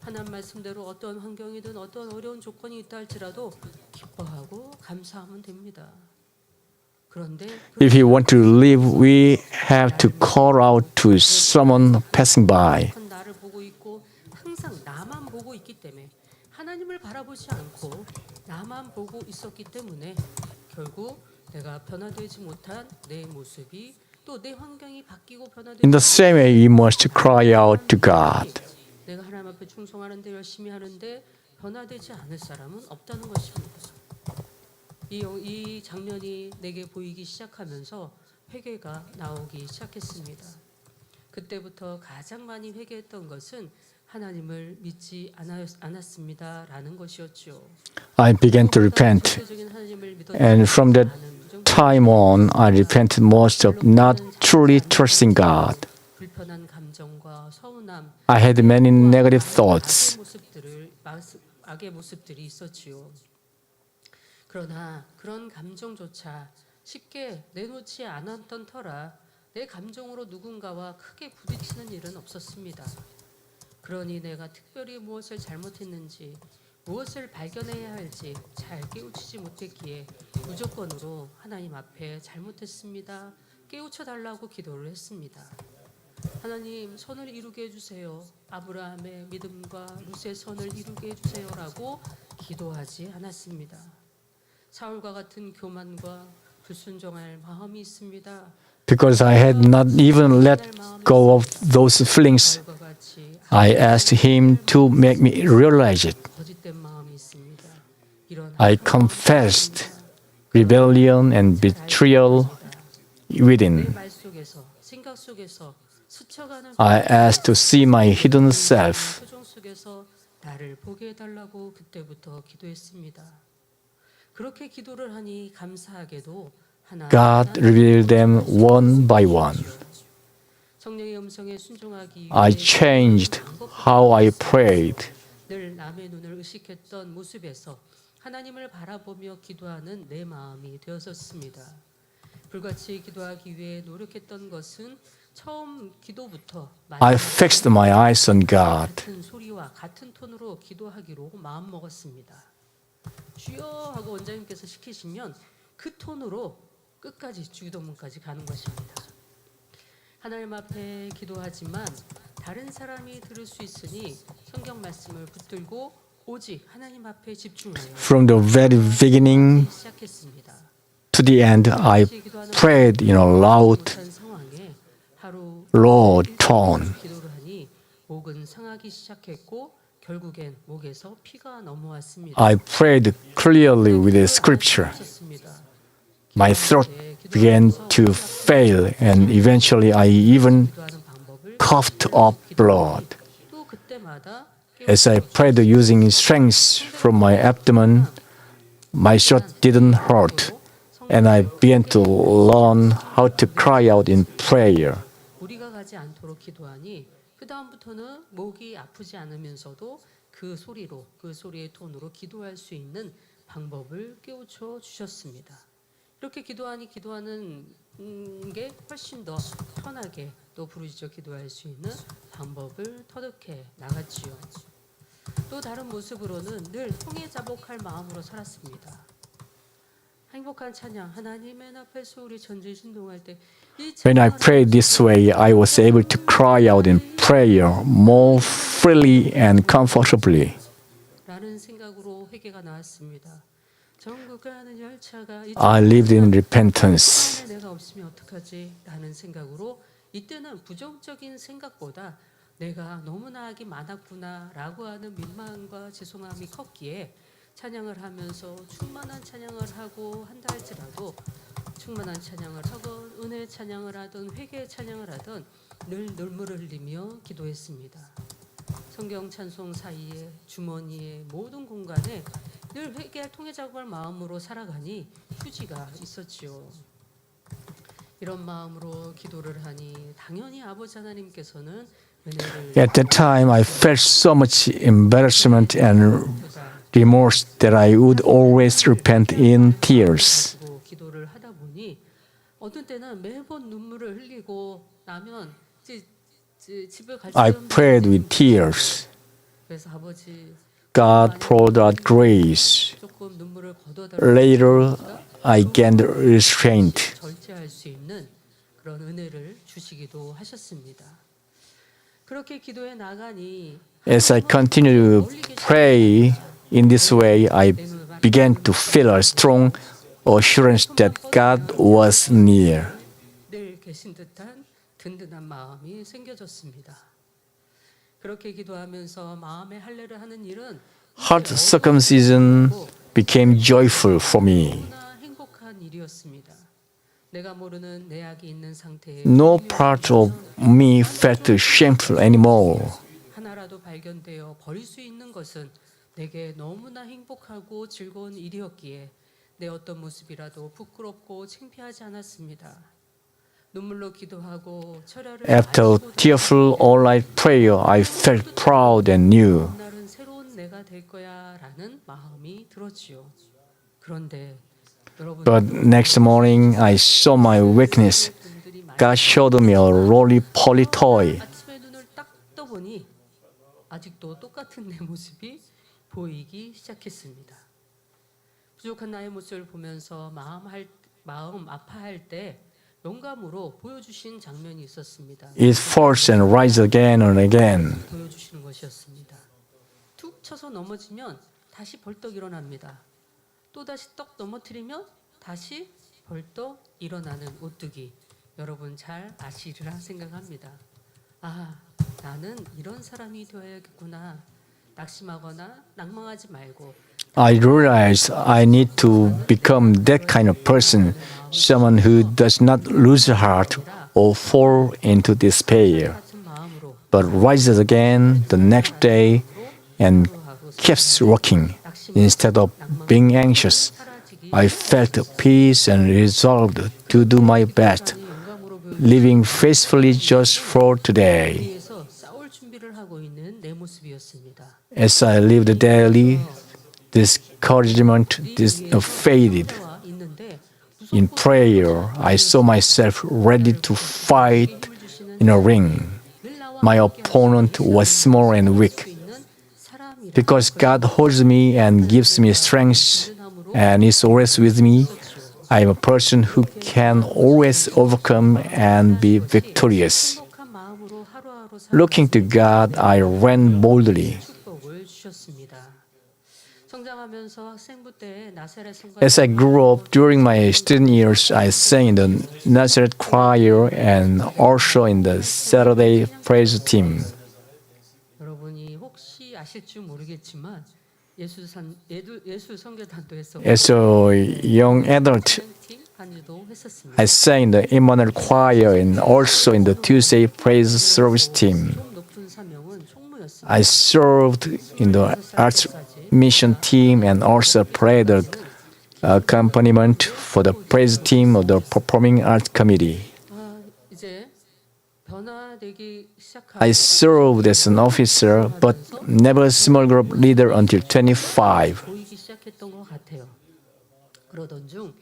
하나님 말씀대로 어떤 환경이든 어떤 어려운 조건이 있다 할지라도 기뻐하고 감사하면 됩니다. 그런데 If you want to live, we have to call out to someone passing by. 나를 보고 있고 항상 나만 보고 있기 때문에 하나님을 바라보지 않고 나만 보고 있었기 때문에 결국 내가 변화되지 못한 내 모습이 또 내 환경이 바뀌고 변화되지 In the same way, we must cry out to God. 내가 하나님 앞에 충성하는데 열심히 하는데 변화되지 않을 사람은 없다는 것입니다. 이 장면이 내게 보이기 시작하면서 회개가 나오기 시작했습니다. 그때부터 가장 많이 회개했던 것은 하나님을 믿지 않았습니다라는 것이었죠. I began to repent, and from that time on, I repented most of not truly trusting God. 불편한 감정과 서운함, I had many negative thoughts. 악의 모습들이 있었지요. 그러나 그런 감정조차 쉽게 내놓지 않았던 터라 내 감정으로 누군가와 크게 부딪히는 일은 없었습니다. 그러니 내가 특별히 무엇을 잘못했는지 무엇을 발견해야 할지 잘 깨우치지 못했기에 무조건으로 하나님 앞에 잘못했습니다. 깨우쳐달라고 기도를 했습니다. 하나님 선을 이루게 해주세요. 아브라함의 믿음과 룻의 선을 이루게 해주세요라고 기도하지 않았습니다. 사울과 같은 교만과 불순종할 마음이 있습니다. Because I had not even let go of those feelings, I asked him to make me realize it. 거짓된 마음이 있습니다. 이런 I confessed rebellion and betrayal 내 within. 말 속에서 생각 속에서 스쳐가는 I asked to see my hidden self. 표정 속에서 나를 보게 해달라고 그때부터 기도했습니다. 그렇게 기도를 하니 감사하게도 God revealed them one by one. 성령의 음성에 순종하기 I 위해 changed how I prayed. 늘 남의 눈을 의식했던 모습에서 하나님을 바라보며 기도하는 내 마음이 되었었습니다. 불같이 기도하기 위해 노력했던 것은 처음 기도부터 I fixed my eyes on God. 같은 소리와 같은 톤으로 기도하기로 마음 먹었습니다. 주여 하고 원장님께서 시키시면 그 톤으로 끝까지 주기도문까지 가는 것입니다. 하나님 앞에 기도하지만 다른 사람이 들을 수 있으니 성경 말씀을 붙들고 오직 하나님 앞에 집중하여 From the very beginning 시작했습니다. to the end, I prayed in a loud, 못한 상황에 하루 low tone. 기도를 하니 목은 상하기 시작했고 결국엔 목에서 피가 넘어왔습니다. I prayed clearly with the scripture. My throat began to fail, and eventually I even 기도하는 방법을 coughed up blood. 또 그때마다 As I prayed using strength from my abdomen, my throat didn't hurt, and I began to learn how to cry out in prayer. 무리가 가지 않도록 기도하니 그 다음부터는 목이 아프지 않으면서도 그 소리로 그 소리의 톤으로 기도할 수 있는 방법을 깨우쳐 주셨습니다. 이렇게 기도하니 기도하는 게 훨씬 더 편하게 또 부르짖어 기도할 수 있는 방법을 터득해 나갔지요. 또 다른 모습으로는 늘 통해자복할 마음으로 살았습니다. 행복한 찬양 하나님의 앞에서 우리 전지 신동할 때 When I prayed this way, I was able to cry out in prayer more freely and comfortably. 라는 생각으로 회개가 나왔습니다. 전국 가는 열차가 I lived in repentance. 안에 내가 없으면 어떡하지? 라는 생각으로 이때는 부정적인 생각보다 내가 너무나 악이 많았구나 라고 하는 민망함과 죄송함이 컸기에 찬양을 하면서 충만한 찬양을 하고 한다 할지라도 충만한 찬양을 하건 은혜 찬양을 하든 회개 찬양을 하든 늘 눈물을 흘리며 기도했습니다. 성경 찬송 사이에 주머니에 모든 공간에 늘 회개할 통해작업을 마음으로 살아가니 휴지가 있었지요. 이런 마음으로 기도를 하니 당연히 아버지 하나님께서는 은혜를 At that time, I felt so much embarrassment and remorse that I would always repent in tears. 가지고 기도를 하다 보니 어떤 때는 매번 눈물을 흘리고 나면 집에 갈 I 때는 prayed with tears. 그래서 아버지 God poured out grace. 조금 눈물을 걷어달라고 Later, I gained restraint. 절제할 수 있는 그런 은혜를 주시기도 하셨습니다. 그렇게 기도해 나가니 As I continued to pray in this way, I began to feel a strong assurance that God was near. 늘 계신 듯한 든든한 마음이 생겨졌습니다. 그렇게 기도하면서 마음의 할례를 하는 일은 Hard circumcision became joyful for me. 너무나 행복한 일이었습니다. 내가 모르는 내 악이 있는 상태에 No part of me felt shameful anymore. 하나라도 발견되어 버릴 수 있는 것은 내게 너무나 행복하고 즐거운 일이었기에 내 어떤 모습이라도 부끄럽고 창피하지 않았습니다. 눈물로 기도하고 철야를 After tearful all-night prayer, I felt proud and new. 날은 새로운 내가 될 거야라는 마음이 들었지요. 그런데 여러분 But next morning, I saw my weakness. 분들이 많이 God showed me a roly-poly toy. 아침에 눈을 딱 떠보니 아직도 똑같은 내 모습이 보이기 시작했습니다. 부족한 나의 모습을 보면서 마음 아파할 때 영감으로 보여주신 장면이 있었습니다. It falls and rises again and again. 보여주시는 것이었습니다. 툭 쳐서 넘어지면 다시 벌떡 일어납니다. 또 다시 떡 넘어뜨리면 다시 벌떡 일어나는 오뚜기. 여러분 잘 아시리라 생각합니다. 아, 나는 이런 사람이 되어야겠구나. 낙심하거나 낭망하지 말고 I realized I need to become that kind of person, someone who does not lose heart or fall into despair, 같은 마음으로 but rises again the next day and keeps working. Instead of being anxious, 사라지기 I felt peace and resolved to do my best, 영감으로 living faithfully just for today. 위해서 싸울 준비를 하고 있는 내 모습이었습니다. As I lived daily, discouragement faded. 와 있는데 In prayer, I saw myself ready to fight in a ring. My opponent was small and weak. 있는 사람이라 Because God holds me and gives me strength and is always with me, I am a person who can always overcome and be victorious. 행복한 마음으로 하루하루 Looking to God, I ran boldly. 축복을 주셨습니다. 성장하면서 학생부 때 나사렛 성가 As I grew up during my student years, I sang in the Nazareth choir and also in the Saturday praise team. 여러분이 혹시 아실 줄 모르겠지만 예술 선교단도 했었고 As a young adult, 팀 반주도 했었습니다. I sang in the Emmanuel choir and also in the Tuesday praise service team. 좀 높은 사명은 총무였습니다. I served in the arts mission team and also played the accompaniment for the praise team of the performing arts committee. 이제 변화되기 시작하고 I served as an officer but never small group leader until 25. 보이기 시작했던 것 같아요. 그러던 중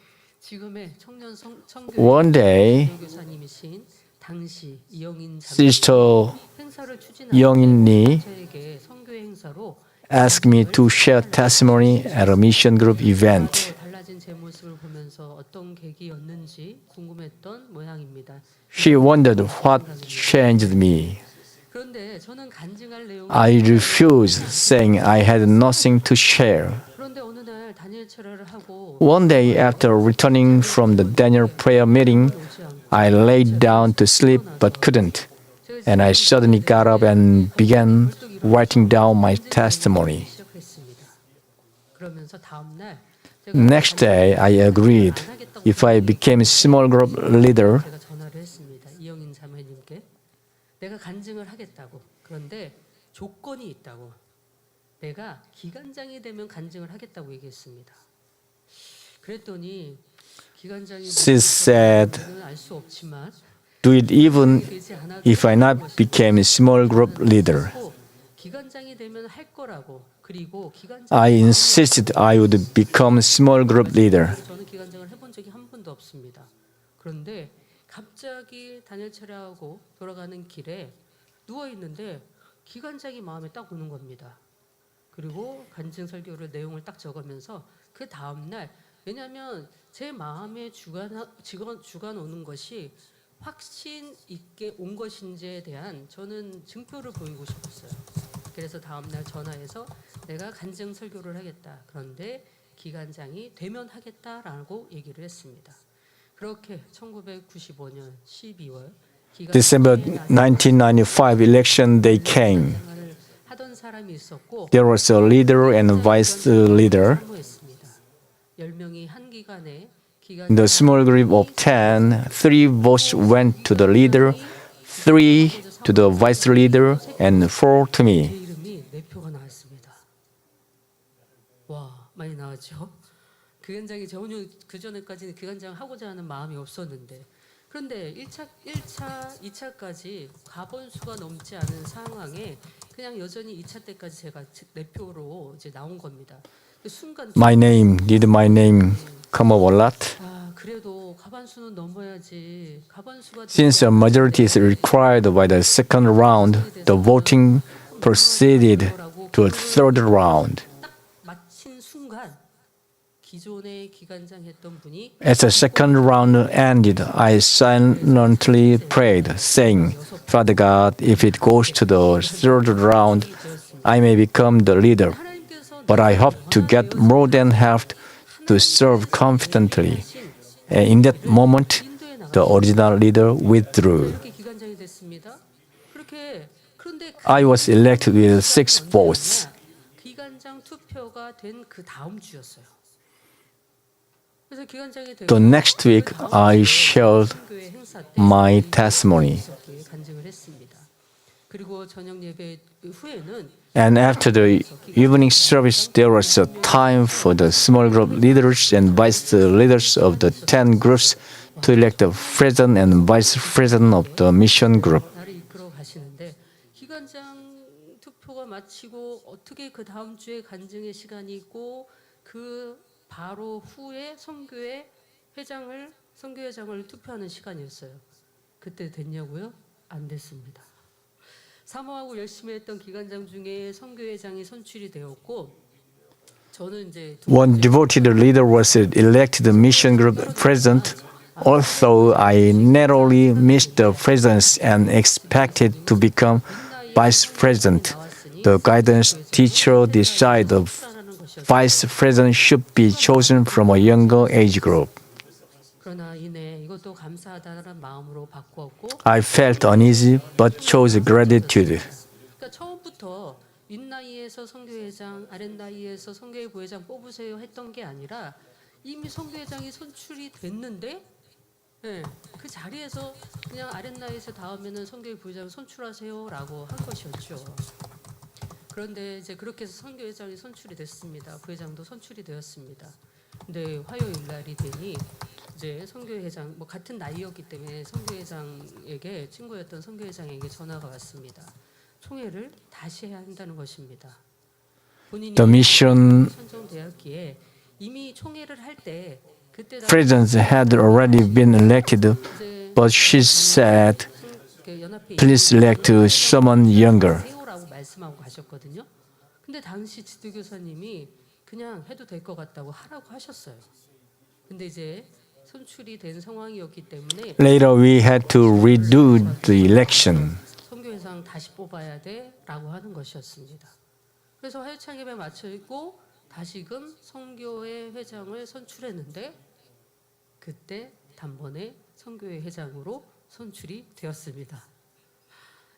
지금의 청년 청교회 One day, 교사님이신 당시 이영인 Sister 행사를 추진하는 Young-in Lee 저에게 선교회 행사로 asked me to share testimony at a mission group event. 달라진 제 모습을 보면서 어떤 계기였는지 궁금했던 모양입니다. She wondered what changed me. 그런데 저는 간증할 내용 I refused, saying I had nothing to share. 그런데 어느 날 다니엘 철회를 하고 One day, after returning from the Daniel prayer meeting, 오지 않고 I laid down to sleep but couldn't, and I suddenly got up and began writing down my testimony. 시작했습니다. 그러면서 다음 날 Next day, I agreed if I became small group leader, 제가 전화를 했습니다. 이영인 자매님께 내가 간증을 하겠다고. 그런데 조건이 있다고. 내가 기관장이 되면 간증을 하겠다고 얘기했습니다. 그랬더니 기관장이 she said, 알수 없지만 do it even 되지 않아도 if I not became small group leader. 기관장이 되면 할 거라고. 그리고 기관장 I insisted I would become small group leader. 저는 기관장을 해본 적이 한 번도 없습니다. 그런데 갑자기 단일 철회하고 돌아가는 길에 누워 있는데 기관장이 마음에 딱 오는 겁니다. 그리고 간증 설교를 내용을 딱 적으면서 그 다음 날 왜냐하면 제 마음에 주관 오는 것이 확신 있게 온 것인지에 대한 저는 증표를 보이고 싶었어요. 그래서 다음 날 전화해서 내가 간증 설교를 하겠다. 그런데 기관장이 되면 하겠다라고 얘기를 했습니다. 그렇게 1995년 12월 December 1995 election day came. 하던 사람이 있었고 There was a leader and a vice leader. 사모했습니다. 10명이 한 기간에 In the small group of 10, 3 votes went to the leader, 3 to the vice leader, and 4 to 제 me. 이름이 4표가 나왔습니다. 와, 많이 나왔죠? 기관장이 전혀 그 전에까지는 기관장 하고자 하는 마음이 없었는데 그런데 1차, 2차까지 가번수가 넘지 않은 상황에 그냥 여전히 2차 때까지 제가 4표로 이제 나온 겁니다. 그 순간 Did my name come up a lot? 그래도 가반수는 넘어야지. 가반수가 Since a majority is required by the second round, the voting proceeded to a third round. 딱 마친 순간 기존의 기관장 했던 분이 As the second round ended, I silently prayed, saying, Father God, if it goes to the third round, I may become the leader. 하나님께서 But I hope to get more than help to serve confidently. And in that moment, the original leader withdrew. 이렇게 기관장이 됐습니다. 그렇게 그런데 I was elected with 6 votes. 기관장 투표가 된 그 다음 주였어요. 그래서 기관장이 되고 The next week, I shared 교회 행사 때 my testimony. 간증을 했습니다. 그리고 저녁 예배 후에는 And after the evening service, there was a time for the small group leaders and vice leaders of the 10 groups to elect the president and vice president of the mission group. 나를 이끌어 가시는데 기관장 투표가 마치고 어떻게 그 다음 주에 간증의 시간이 있고 그 바로 후에 선교회 선교회장을 투표하는 시간이었어요. 그때 됐냐고요? 안 됐습니다. 사모하고 열심히 했던 기관장 중에 선교회장이 선출이 되었고 저는 이제 One devoted leader was elected mission group president. Although I narrowly missed the presidency and expected to become vice president, the guidance teacher decided the vice president should be chosen from a younger age group. 그러나 이내 이것도 감사하다는 마음으로 바꾸었고 I felt uneasy but chose gratitude. 그러니까 처음부터 윗나이에서 선교회장, 아랫나이에서 선교회 부회장 뽑으세요 했던 게 아니라 이미 선교회장이 선출이 됐는데 네, 그 자리에서 그냥 아랫나이에서 다음에는 선교회 부회장 선출하세요라고 한 것이었죠. 그런데 이제 그렇게 해서 선교회장이 선출이 됐습니다. 부회장도 선출이 되었습니다. 근데 화요일 날이 되니 이제 선교회장 뭐 같은 나이였기 때문에 선교회장에게 친구였던 선교회장에게 전화가 왔습니다. 총회를 다시 해야 한다는 것입니다. 본인이 The mission 선정되었기에 이미 총회를 할 때 그때 president had already been elected, but she said, "Please elect someone younger." 세요라고 말씀하고 가셨거든요. 근데 당시 지도교사님이 그냥 해도 될 것 같다고 하라고 하셨어요. 근데 이제 선출이 된 상황이었기 때문에 Later, we had to redo the election. 선교회장 다시 뽑아야 돼라고 하는 것이었습니다. 그래서 화요창 예배 마쳐 있고 다시금 선교회 회장을 선출했는데 그때 단번에 선교회 회장으로 선출이 되었습니다.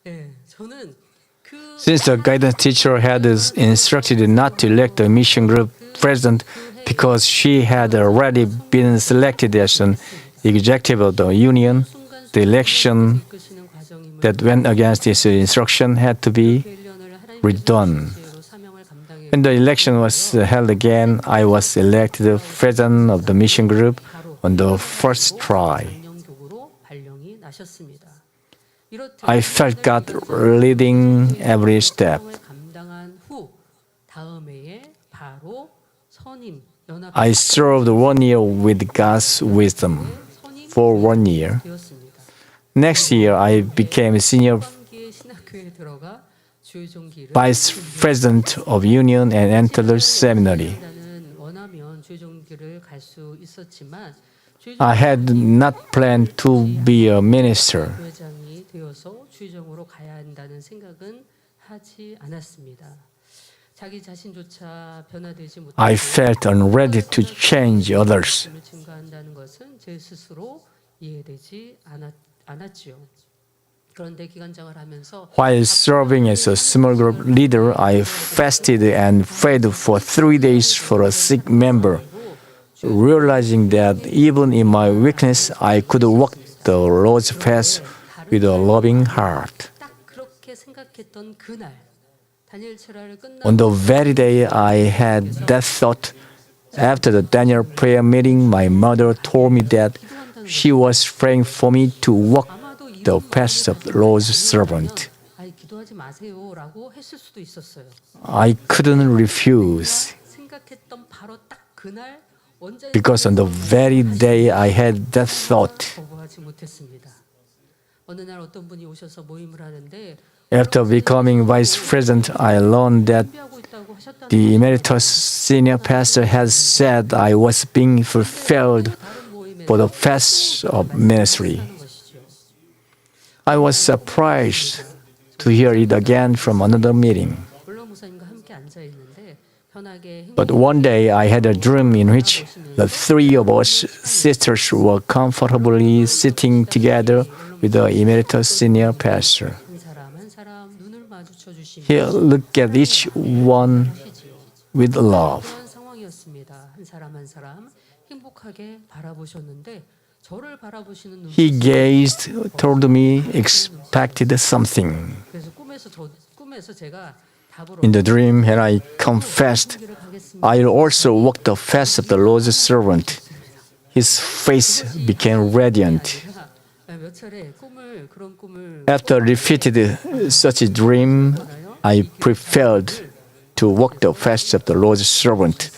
예, 저는 그 Since the guidance teacher had instructed not to elect the mission group president because she had already been selected as an executive of the union, the election 이끄시는 과정임을 that went against this instruction had to be 훈련을 하나님께서 redone. 주제로 사명을 감당해 When the election was held again, I was elected president of the mission group on the first try. 발령격으로 발령이 나셨습니다. I felt God leading every step. 사명을 감당한 후 다음 해에 바로 선임 연합 I served 1 year with God's wisdom 선임 for 1 year. 되었습니다. Next year, I became senior 후반기에 신학교에 들어가 주의종기를 vice president of union and entered the seminary. 나는 원하면 주의종기를 갈 수 있었지만 I had not planned to be a minister. 회장이 되어서 주의종으로 가야 한다는 생각은 하지 않았습니다. 자기 자신조차 변화되지 못하고 I felt unready to change others. 증가한다는 것은 제 스스로 이해되지 않았지요. 그런데 기관장을 하면서 While serving as a small group leader, I fasted and prayed for 3 days for a sick member, realizing that even in my weakness, I could walk the Lord's path with a loving heart. 딱 그렇게 생각했던 그날 다니엘 철학을 On the 끝나고 very day I had that thought, after the Daniel prayer meeting, my mother told me that she was praying for me to walk 아마도 the path of the Lord's servant. 아이 기도하지 마세요라고 했을 수도 있었어요. I couldn't refuse, 생각했던 바로 딱 그날 원자의 because on the very day I had that thought, 거부하지 못했습니다. 어느 날 어떤 분이 오셔서 모임을 하는데 after becoming vice president, I learned that 준비하고 있다고 하셨다는 the emeritus senior pastor had said I was being fulfilled 다른 모임에 for the path of ministry. 하는 것이죠. I was surprised to hear it again from another meeting. 물론 목사님과 함께 앉아 있는데 편하게 But one day I had a dream in which the 3 of us sisters were comfortably sitting together with the emeritus senior pastor. 한 사람 한 사람 사람 눈을 마주쳐 주시며 He looked at each one with love. 그런 상황이었습니다. 한 사람 한 사람 행복하게 바라보셨는데 저를 바라보시는 He 눈빛이 gazed toward me, expected something. 그래서 꿈에서 제가 답을 In the dream, and I confessed, 얻기를 가겠습니다. I'll also walk the fast of the Lord's servant. His face became radiant. 몇 차례 그런 꿈을 After repeated such a dream, I prepared to walk the fast of the Lord's servant,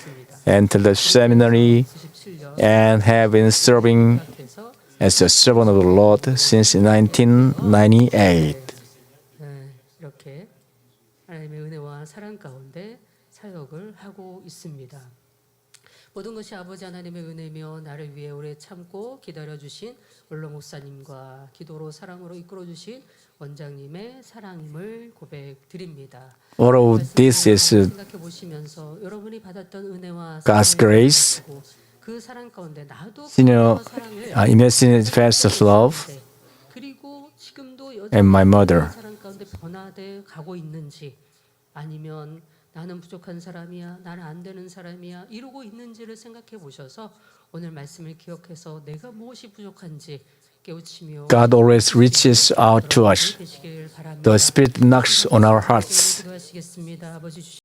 enter the seminary, 97년 and have been serving 앞에서 as a servant of the Lord since 1998. 이렇게 하나님의 은혜와 사랑 가운데 사역을 하고 있습니다. 모든 것이 아버지 하나님의 은혜며 나를 위해 오래 참고 기다려주신 원로 목사님과 기도로 사랑으로 이끌어주신 원장님의 사랑임을 고백드립니다. All of this is 생각해 보시면서 여러분이 받았던 은혜와 God's grace. 그 사랑 가운데 나도 Senior 그 사랑을 immersed fast of love, 그리고 지금도 and my mother. 그 사랑 가운데 변화돼 가고 있는지 아니면 나는 부족한 사람이야, 나는 안 되는 사람이야 이러고 있는지를 생각해 보셔서 오늘 말씀을 기억해서 내가 무엇이 부족한지 깨우치며 God always reaches out to us. 되시길 바랍니다. The Spirit knocks on our hearts. 기도하시겠습니다. 아버지